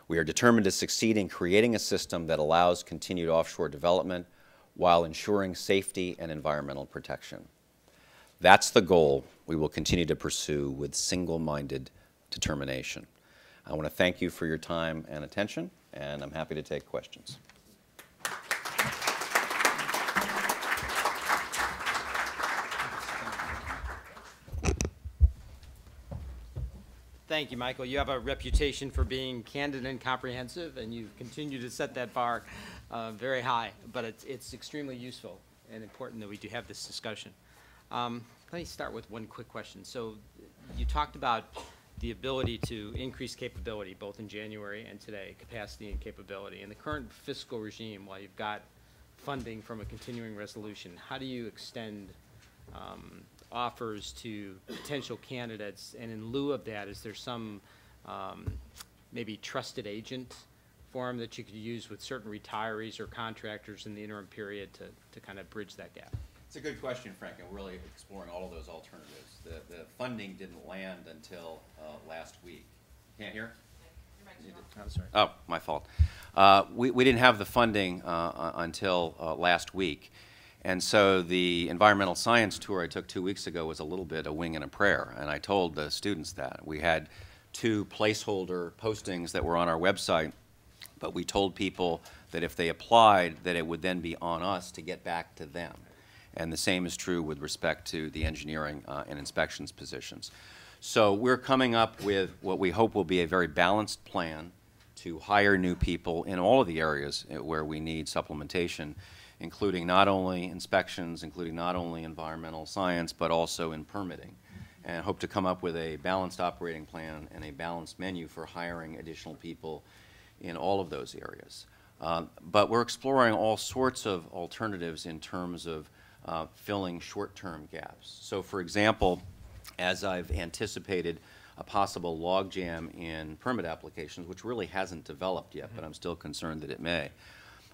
We are determined to succeed in creating a system that allows continued offshore development while ensuring safety and environmental protection. That's the goal we will continue to pursue with single-minded determination. I want to thank you for your time and attention, and I'm happy to take questions. Thank you, Michael. You have a reputation for being candid and comprehensive, and you've continued to set that bar very high. But it's extremely useful and important that we do have this discussion. Let me start with one quick question. So you talked about the ability to increase capability, both in January and today, capacity and capability. In the current fiscal regime, while you've got funding from a continuing resolution, how do you extend offers to potential candidates? And in lieu of that, is there some maybe trusted agent form that you could use with certain retirees or contractors in the interim period to kind of bridge that gap? It's a good question, Frank, and we're really exploring all of those alternatives. The funding didn't land until last week. Can't hear? I'm sorry. Oh, my fault. We didn't have the funding until last week. And so the environmental science tour I took 2 weeks ago was a little bit a wing and a prayer, and I told the students that. We had 2 placeholder postings that were on our website, but we told people that if they applied, that it would then be on us to get back to them. And the same is true with respect to the engineering and inspections positions. So we're coming up with what we hope will be a very balanced plan to hire new people in all of the areas where we need supplementation, including not only inspections, including not only environmental science, but also in permitting. And hope to come up with a balanced operating plan and a balanced menu for hiring additional people in all of those areas. But we're exploring all sorts of alternatives in terms of filling short-term gaps. So for example, as I've anticipated a possible logjam in permit applications, which really hasn't developed yet, but I'm still concerned that it may,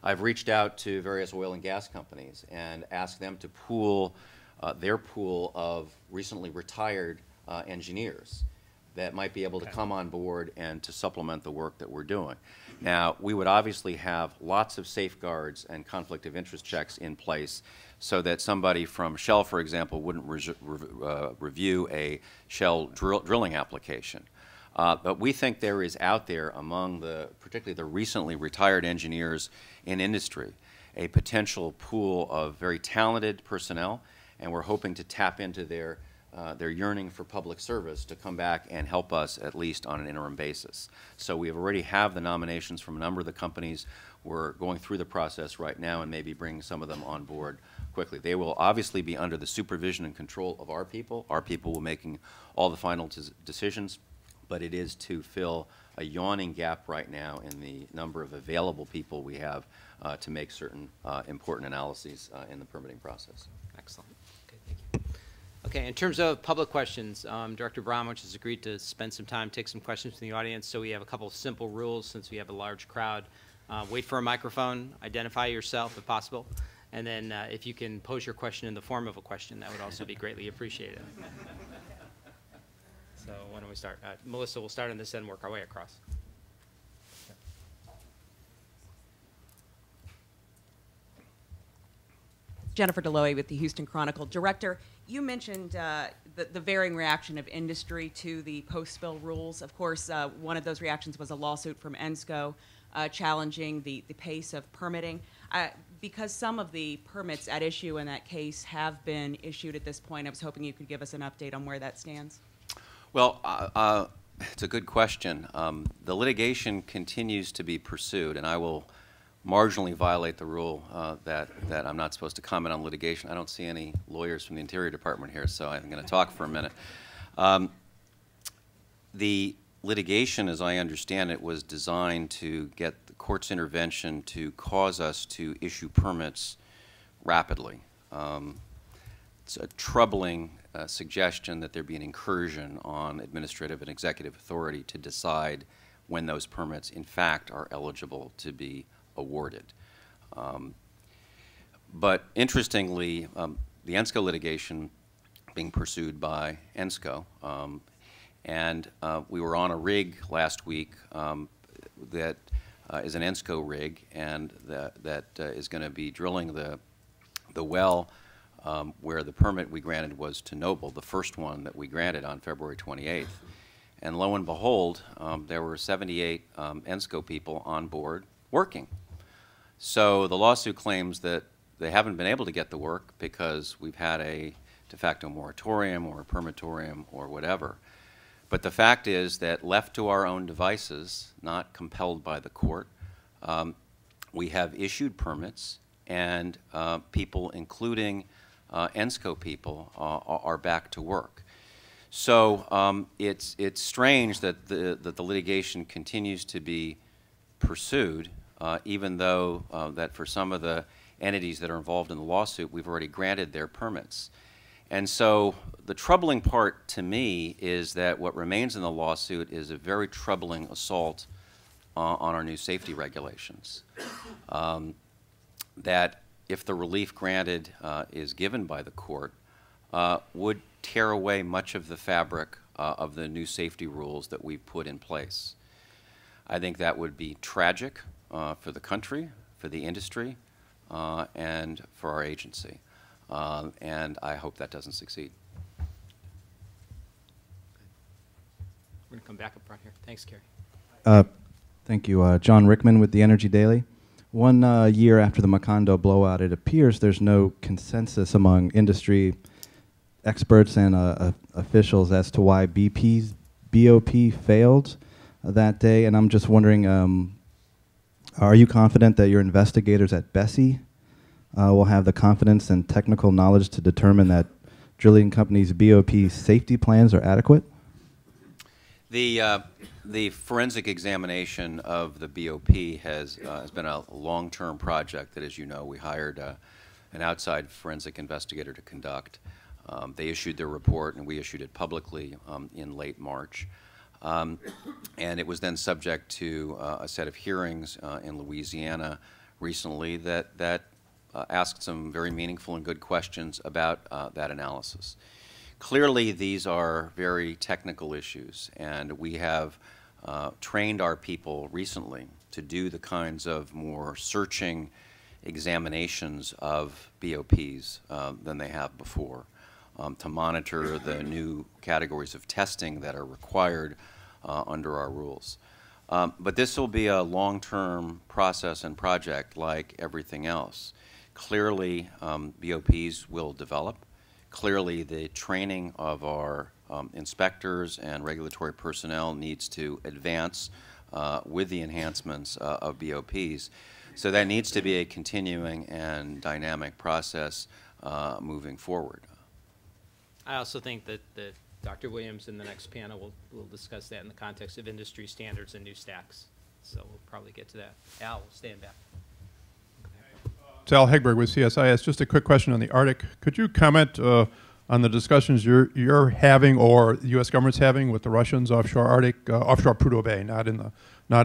I've reached out to various oil and gas companies and asked them to pool their pool of recently retired engineers that might be able to come on board and to supplement the work that we're doing. Now, we would obviously have lots of safeguards and conflict of interest checks in place so that somebody from Shell, for example, wouldn't review a Shell drilling application. But we think there is out there among particularly the recently retired engineers in industry, a potential pool of very talented personnel, and we're hoping to tap into their yearning for public service to come back and help us at least on an interim basis. So we already have the nominations from a number of the companies. We're going through the process right now and maybe bringing some of them on board quickly. They will obviously be under the supervision and control of our people. Our people will be making all the final decisions, but it is to fill a yawning gap right now in the number of available people we have to make certain important analyses in the permitting process. Excellent. Okay, thank you. Okay, in terms of public questions, Director Bromwich has agreed to spend some time, take some questions from the audience, so we have a couple of simple rules since we have a large crowd. Wait for a microphone, identify yourself if possible, and then if you can pose your question in the form of a question, that would also be greatly appreciated. So why don't we start? Melissa, we'll start on this end and work our way across. Jennifer Deloy with the Houston Chronicle. Director, you mentioned the varying reaction of industry to the post-spill rules. Of course, one of those reactions was a lawsuit from ENSCO challenging the pace of permitting. because some of the permits at issue in that case have been issued at this point, I was hoping you could give us an update on where that stands. Well, it's a good question. The litigation continues to be pursued, and I will marginally violate the rule that I'm not supposed to comment on litigation. I don't see any lawyers from the Interior Department here, so I'm going to talk for a minute. The litigation, as I understand it, was designed to get the court's intervention to cause us to issue permits rapidly. It's a troubling suggestion that there be an incursion on administrative and executive authority to decide when those permits, in fact, are eligible to be awarded. But interestingly, the ENSCO litigation being pursued by ENSCO, and we were on a rig last week that is an ENSCO rig, and that is going to be drilling the well where the permit we granted was to Noble, the first one that we granted on February 28th. And lo and behold, there were 78 ENSCO people on board working. So the lawsuit claims that they haven't been able to get the work because we've had a de facto moratorium or a permitorium or whatever. But the fact is that left to our own devices, not compelled by the court, we have issued permits, and people, including ENSCO people, are back to work. So it's strange that the litigation continues to be pursued, even though that for some of the entities that are involved in the lawsuit, we've already granted their permits. And so the troubling part to me is that what remains in the lawsuit is a very troubling assault on our new safety regulations. That if the relief granted is given by the court, would tear away much of the fabric of the new safety rules that we've put in place. I think that would be tragic for the country, for the industry, and for our agency. And I hope that doesn't succeed. We're going to come back up front here. Thanks, Kerry. Thank you. John Rickman with the Energy Daily. One year after the Macondo blowout, it appears there's no consensus among industry experts and officials as to why BP's BOP failed that day. And I'm just wondering, are you confident that your investigators at Bessie will have the confidence and technical knowledge to determine that drilling companies' BOP safety plans are adequate? The forensic examination of the BOP has been a long-term project that, as you know, we hired an outside forensic investigator to conduct. They issued their report, and we issued it publicly in late March. And it was then subject to a set of hearings in Louisiana recently that asked some very meaningful and good questions about that analysis. Clearly, these are very technical issues, and we have trained our people recently to do the kinds of more searching examinations of BOPs than they have before, to monitor the new categories of testing that are required under our rules. But this will be a long-term process and project like everything else. Clearly, BOPs will develop. Clearly, the training of our inspectors and regulatory personnel needs to advance with the enhancements of BOPs. So that needs to be a continuing and dynamic process moving forward. I also think that Dr. Williams in the next panel will discuss that in the context of industry standards and new stacks. So we'll probably get to that. Al, we'll stand back. It's Al Hegberg with CSIS. Just a quick question on the Arctic. Could you comment on the discussions you're having or the U.S. government's having with the Russians offshore Arctic, offshore Prudhoe Bay, not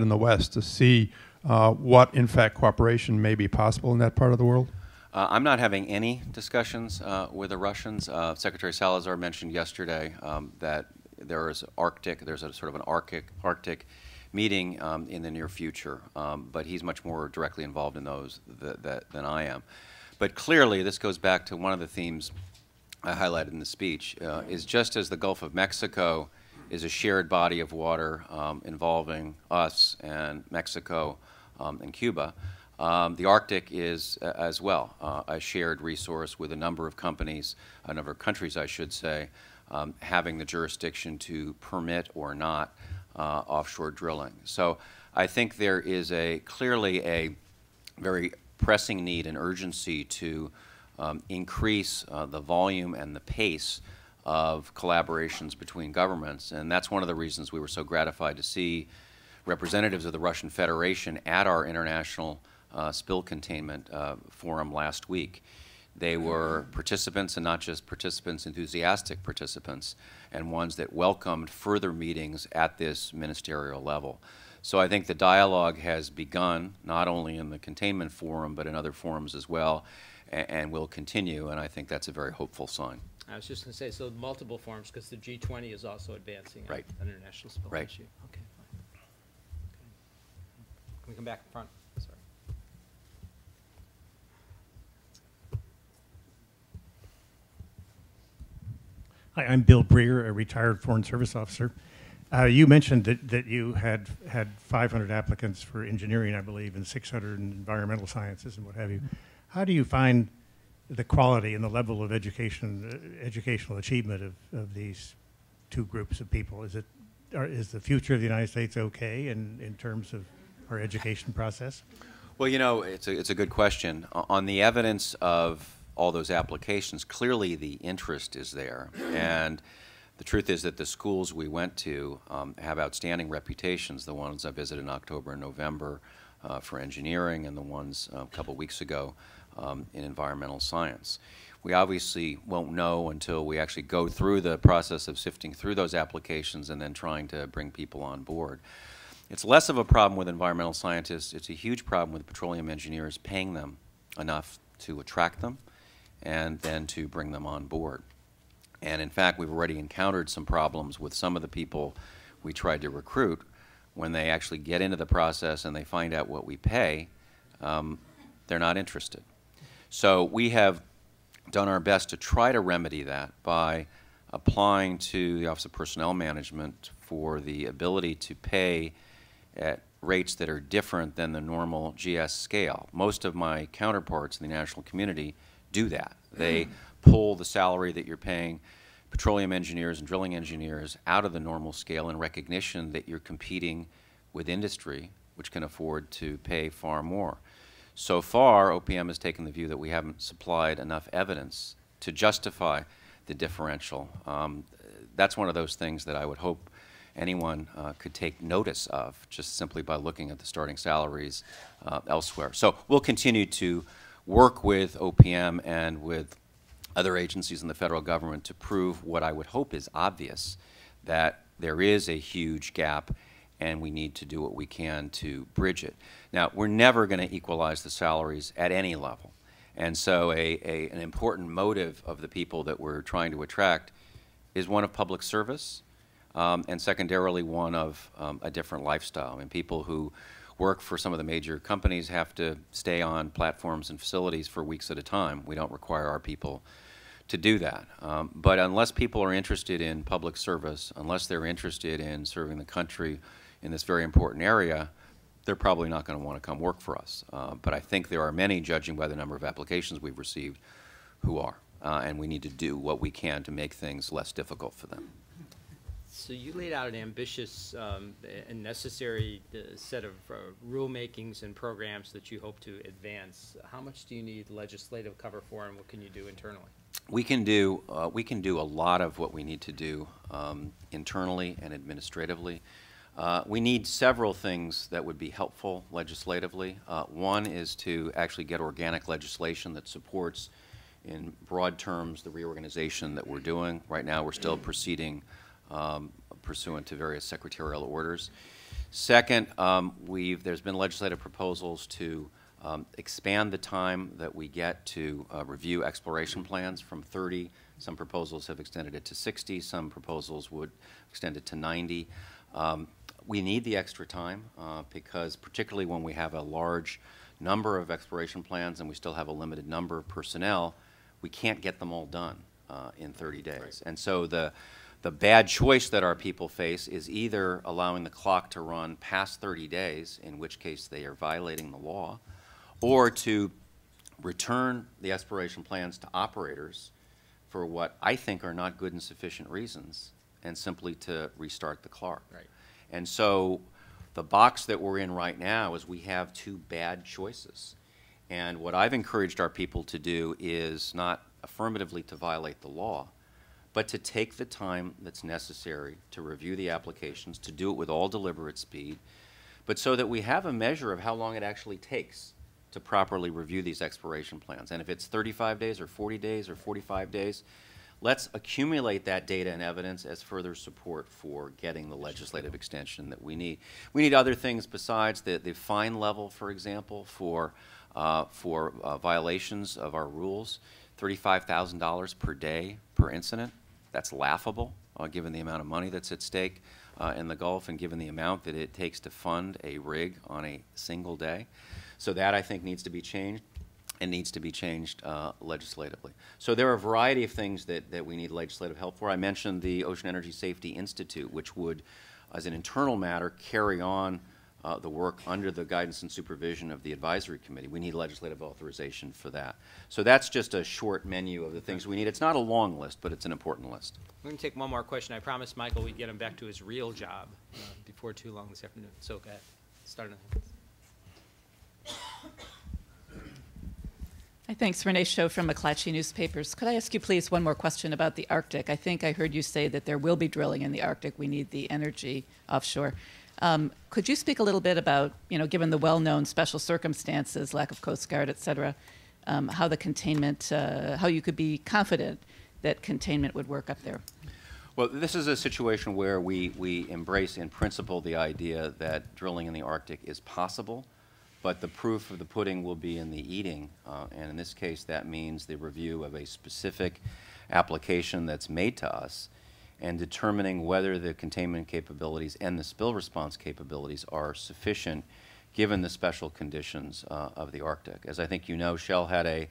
in the West, to see what, in fact, cooperation may be possible in that part of the world? I'm not having any discussions with the Russians. Secretary Salazar mentioned yesterday that there's a sort of an Arctic meeting in the near future, but he's much more directly involved in those than I am. But clearly, this goes back to one of the themes I highlighted in the speech, is just as the Gulf of Mexico is a shared body of water involving us and Mexico and Cuba, The Arctic is as well a shared resource with a number of companies, a number of countries, I should say, having the jurisdiction to permit or not offshore drilling. So I think there is clearly a very pressing need and urgency to increase the volume and the pace of collaborations between governments, and that's one of the reasons we were so gratified to see representatives of the Russian Federation at our international spill containment forum last week. They were participants, and not just participants, enthusiastic participants, and ones that welcomed further meetings at this ministerial level. So I think the dialogue has begun, not only in the containment forum, but in other forums as well, and will continue, and I think that's a very hopeful sign. I was just going to say, so multiple forums, because the G20 is also advancing Right. on international spill Right. issue. Okay, fine. Okay. Can we come back in front? Sorry. Hi, I'm Bill Breer, a retired Foreign Service officer. You mentioned that you had 500 applicants for engineering, I believe, and 600 in environmental sciences and what have you. How do you find the quality and the level of educational achievement of these two groups of people? Is the future of the United States okay in terms of our education process? Well, you know, it's a good question. On the evidence of all those applications, clearly the interest is there. And the truth is that the schools we went to have outstanding reputations, the ones I visited in October and November for engineering, and the ones a couple weeks ago in environmental science. We obviously won't know until we actually go through the process of sifting through those applications and then trying to bring people on board. It's less of a problem with environmental scientists. It's a huge problem with petroleum engineers, paying them enough to attract them and then to bring them on board. And in fact, we've already encountered some problems with some of the people we tried to recruit. When they actually get into the process and they find out what we pay, they're not interested. So we have done our best to try to remedy that by applying to the Office of Personnel Management for the ability to pay at rates that are different than the normal GS scale. Most of my counterparts in the national community do that. They pull the salary that you're paying petroleum engineers and drilling engineers out of the normal scale in recognition that you're competing with industry, which can afford to pay far more. So far, OPM has taken the view that we haven't supplied enough evidence to justify the differential. That's one of those things that I would hope anyone could take notice of, just simply by looking at the starting salaries elsewhere. So we'll continue to work with OPM and with other agencies in the federal government to prove what I would hope is obvious, that there is a huge gap and we need to do what we can to bridge it. Now, we're never going to equalize the salaries at any level. And so an important motive of the people that we're trying to attract is one of public service, and secondarily one of a different lifestyle. I mean, people who work for some of the major companies have to stay on platforms and facilities for weeks at a time. We don't require our people to do that. But unless people are interested in public service, unless they're interested in serving the country in this very important area, they're probably not going to want to come work for us. But I think there are many, judging by the number of applications we've received, who are. And we need to do what we can to make things less difficult for them. So you laid out an ambitious and necessary set of rulemakings and programs that you hope to advance. How much do you need legislative cover for, and what can you do internally? We can do a lot of what we need to do internally and administratively. We need several things that would be helpful legislatively. One is to actually get organic legislation that supports, in broad terms, the reorganization that we're doing. Right now, we're still proceeding pursuant to various secretarial orders. Second, there's been legislative proposals to expand the time that we get to review exploration plans from 30. Some proposals have extended it to 60. Some proposals would extend it to 90. We need the extra time because particularly when we have a large number of exploration plans and we still have a limited number of personnel, we can't get them all done in 30 days. Right. And so the bad choice that our people face is either allowing the clock to run past 30 days, in which case they are violating the law, or to return the exploration plans to operators for what I think are not good and sufficient reasons, and simply to restart the Clark. Right. And so the box that we're in right now is we have two bad choices. And what I've encouraged our people to do is not affirmatively to violate the law, but to take the time that's necessary to review the applications, to do it with all deliberate speed, but so that we have a measure of how long it actually takes to properly review these exploration plans. And if it's 35 days or 40 days or 45 days, let's accumulate that data and evidence as further support for getting the legislative extension that we need. We need other things besides the fine level, for example, for violations of our rules, $35,000 per day per incident. That's laughable, given the amount of money that's at stake in the Gulf and given the amount that it takes to fund a rig on a single day. So that, I think, needs to be changed, and needs to be changed legislatively. So there are a variety of things that we need legislative help for. I mentioned the Ocean Energy Safety Institute, which would, as an internal matter, carry on the work under the guidance and supervision of the advisory committee. We need legislative authorization for that. So that's just a short menu of the things we need. It's not a long list, but it's an important list. We're going to take one more question. I promised Michael we'd get him back to his real job before too long this afternoon. So go ahead. Start on that. Hi, thanks. Renee Scho from McClatchy Newspapers. Could I ask you, please, one more question about the Arctic? I think I heard you say that there will be drilling in the Arctic. We need the energy offshore. Could you speak a little bit about, given the well-known special circumstances, lack of Coast Guard, et cetera, how the containment, how you could be confident that containment would work up there? Well, this is a situation where we embrace in principle the idea that drilling in the Arctic is possible, but the proof of the pudding will be in the eating, and in this case that means the review of a specific application that's made to us and determining whether the containment capabilities and the spill response capabilities are sufficient given the special conditions of the Arctic. As I think you know, Shell had a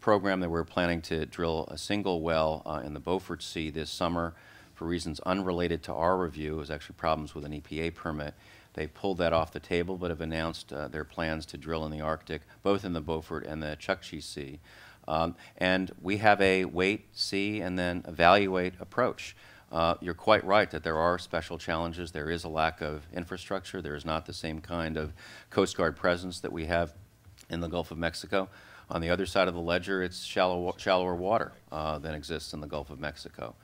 program that we're planning to drill a single well in the Beaufort Sea this summer for reasons unrelated to our review. It was actually problems with an EPA permit. They pulled that off the table, but have announced their plans to drill in the Arctic, both in the Beaufort and the Chukchi Sea. And we have a wait, see, and then evaluate approach. You're quite right that there are special challenges. There is a lack of infrastructure. There is not the same kind of Coast Guard presence that we have in the Gulf of Mexico. On the other side of the ledger, it's shallower water than exists in the Gulf of Mexico.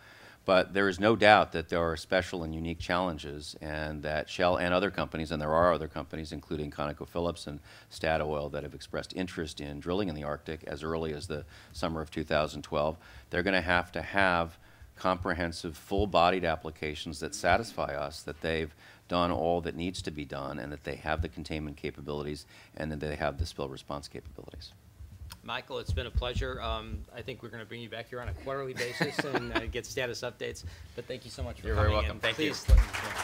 But there is no doubt that there are special and unique challenges, and that Shell and other companies, and there are other companies, including ConocoPhillips and Statoil, that have expressed interest in drilling in the Arctic as early as the summer of 2012. They're going to have comprehensive, full-bodied applications that satisfy us that they've done all that needs to be done, and that they have the containment capabilities, and that they have the spill response capabilities. Michael, it's been a pleasure. I think we're going to bring you back here on a quarterly basis and get status updates. But thank you so much for coming in. You're very welcome. Thank you. Please let me know.